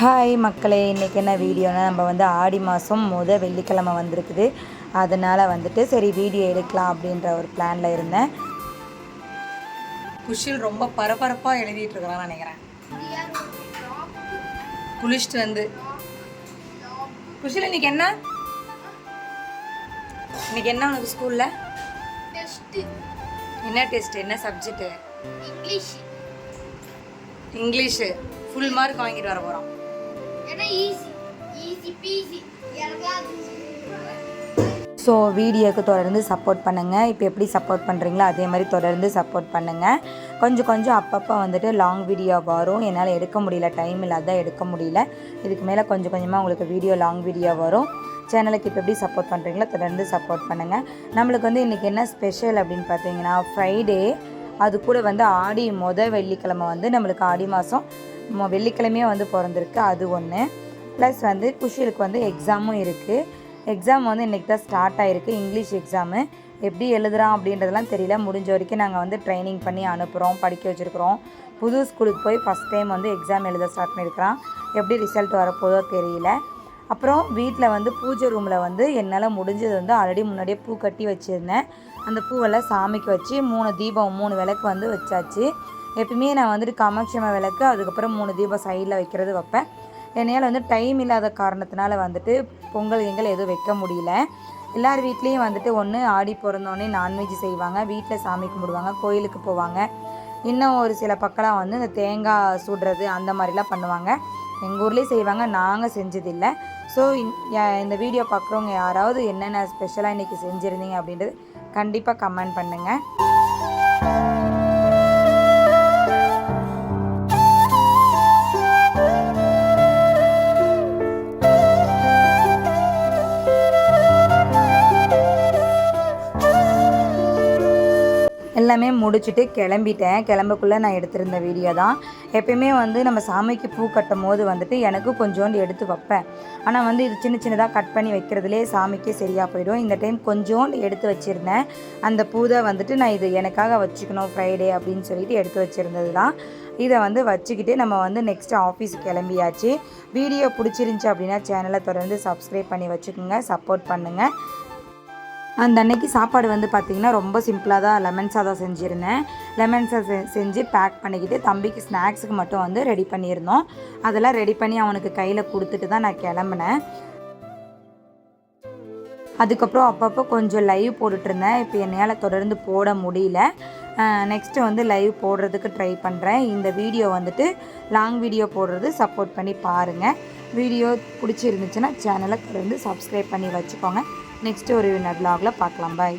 Hi மக்களே, இன்றைக்கி என்ன வீடியோனா நம்ம வந்து ஆடி மாதம் வெள்ளிக்கிழமை வந்திருக்குது. அதனால் வந்துட்டு சரி வீடியோ எடுக்கலாம் அப்படின்ற ஒரு பிளானில் இருந்தேன். குஷில் ரொம்ப பரபரப்பாக எழுதிட்டு இருக்கிறான்னு நினைக்கிறேன். குளிச்சுட்டு வந்து குஷில் இன்னைக்கு என்ன உனக்கு ஸ்கூலில் என்ன டெஸ்ட், என்ன சப்ஜெக்டு? இங்கிலீஷு ஃபுல் மார்க் வாங்கிட்டு வர போகிறோம். ஸோ வீடியோக்கு தொடர்ந்து சப்போர்ட் பண்ணுங்கள். இப்போ எப்படி சப்போர்ட் பண்ணுறீங்களோ அதே மாதிரி தொடர்ந்து சப்போர்ட் பண்ணுங்கள். கொஞ்சம் அப்பப்போ வந்துட்டு லாங் வீடியோ வரும். என்னால் எடுக்க முடியல, டைம் இல்லாத எடுக்க முடியல. இதுக்கு மேலே கொஞ்சமாக உங்களுக்கு வீடியோ லாங் வீடியோ வரும். சேனலுக்கு இப்போ எப்படி சப்போர்ட் பண்ணுறீங்களோ தொடர்ந்து சப்போர்ட் பண்ணுங்கள். நம்மளுக்கு வந்து இன்றைக்கி என்ன ஸ்பெஷல் அப்படின்னு பார்த்தீங்கன்னா ஃப்ரைடே, அது கூட வந்து ஆடி வெள்ளிக்கிழமை வந்து நம்மளுக்கு ஆடி மாதம் வெள்ளிக்கிழமையே வந்து பிறந்திருக்கு. அது ஒன்று. ப்ளஸ் வந்து குஷிலுக்கு வந்து எக்ஸாமும் இருக்குது. எக்ஸாம் வந்து இன்றைக்கி தான் ஸ்டார்ட் ஆகிருக்கு. இங்கிலீஷ் எக்ஸாமு எப்படி எழுதுகிறான் அப்படின்றதெல்லாம் தெரியல. முடிஞ்ச வரைக்கும் நாங்கள் வந்து ட்ரைனிங் பண்ணி அனுப்புகிறோம், படிக்க வச்சுருக்குறோம். புது ஸ்கூலுக்கு போய் ஃபஸ்ட் டைம் வந்து எக்ஸாம் எழுத ஸ்டார்ட் பண்ணியிருக்கிறான். எப்படி ரிசல்ட் வரப்போதோ தெரியல. அப்புறம் வீட்டில் வந்து பூஜை ரூமில் வந்து என்னால் முடிஞ்சது வந்து ஆல்ரெடி முன்னாடியே பூ கட்டி வச்சுருந்தேன். அந்த பூவெல்லாம் சாமிக்கு வச்சு 3 விளக்கு வந்து வச்சாச்சு. எப்பவுமே நான் வந்துட்டு காமாட்சி அம்மா விளக்கு, அதுக்கப்புறம் 3 தீபம் சைடில் வைக்கிறது வைப்பேன். என்னால் வந்து டைம் இல்லாத காரணத்தினால வந்துட்டு பொங்கல் எதுவும் வைக்க முடியல. எல்லார் வீட்லேயும் வந்துட்டு ஒன்று ஆடி பிறந்தோடனே நான்வெஜ் செய்வாங்க, வீட்டில் சாமி கும்பிடுவாங்க, கோயிலுக்கு போவாங்க. இன்னும் ஒரு சில பக்கம்லாம் வந்து இந்த தேங்காய் சுடுறது அந்த மாதிரிலாம் பண்ணுவாங்க. எங்கள் ஊர்லேயும் செய்வாங்க, நாங்கள் செஞ்சதில்லை. ஸோ இந்த வீடியோ பார்க்குறவங்க யாராவது என்னென்ன ஸ்பெஷலாக இன்றைக்கி செஞ்சுருந்தீங்க அப்படின்றது கண்டிப்பாக கமெண்ட் பண்ணுங்கள். எல்லாமே முடிச்சுட்டு கிளம்பிட்டேன். கிளம்பக்குள்ளே நான் எடுத்திருந்த வீடியோ தான். எப்பயுமே வந்து நம்ம சாமிக்கு பூ கட்டும் போது வந்துட்டு எனக்கு கொஞ்சோண்டு எடுத்து வைப்பேன். ஆனால் வந்து இது சின்னதாக கட் பண்ணி வைக்கிறதுலே சாமிக்கே சரியாக போயிடும். இந்த டைம் கொஞ்சோண்டு எடுத்து வச்சுருந்தேன். அந்த பூ தான் வந்துட்டு நான் இது எனக்காக வச்சுக்கணும் ஃப்ரைடே அப்படின்னு சொல்லிட்டு எடுத்து வச்சுருந்தது தான். இதை வந்து வச்சுக்கிட்டு நம்ம வந்து நெக்ஸ்ட்டு ஆஃபீஸுக்கு கிளம்பியாச்சு. வீடியோ பிடிச்சிருந்துச்சி அப்படின்னா சேனலை தொடர்ந்து சப்ஸ்கிரைப் பண்ணி வச்சுக்கோங்க, சப்போர்ட் பண்ணுங்கள். அந்த அன்னைக்கு சாப்பாடு வந்து பார்த்திங்கன்னா ரொம்ப சிம்பிளாக தான் லெமன் சாதம் செஞ்சுருந்தேன். லெமன் சாதம் செஞ்சு பேக் பண்ணிக்கிட்டு தம்பிக்கு ஸ்நாக்ஸுக்கு மட்டும் வந்து ரெடி பண்ணியிருந்தோம். அதெல்லாம் ரெடி பண்ணி அவனுக்கு கையில் கொடுத்துட்டு தான் நான் கிளம்புனேன். அதுக்கப்புறம் அப்பப்போ கொஞ்சம் லைவ் போட்டுட்ருந்தேன். இப்போ என்னால் தொடர்ந்து போட முடியல. நெக்ஸ்ட்டு வந்து லைவ் போடுறதுக்கு ட்ரை பண்ணுறேன். இந்த வீடியோ வந்துட்டு லாங் வீடியோ போடுறது சப்போர்ட் பண்ணி பாருங்கள். வீடியோ பிடிச்சிருந்துச்சுன்னா சேனலை தொடர்ந்து சப்ஸ்கிரைப் பண்ணி வச்சுக்கோங்க. நெக்ஸ்ட்டு ஒரு விளாகில் பார்க்கலாம். பாய்.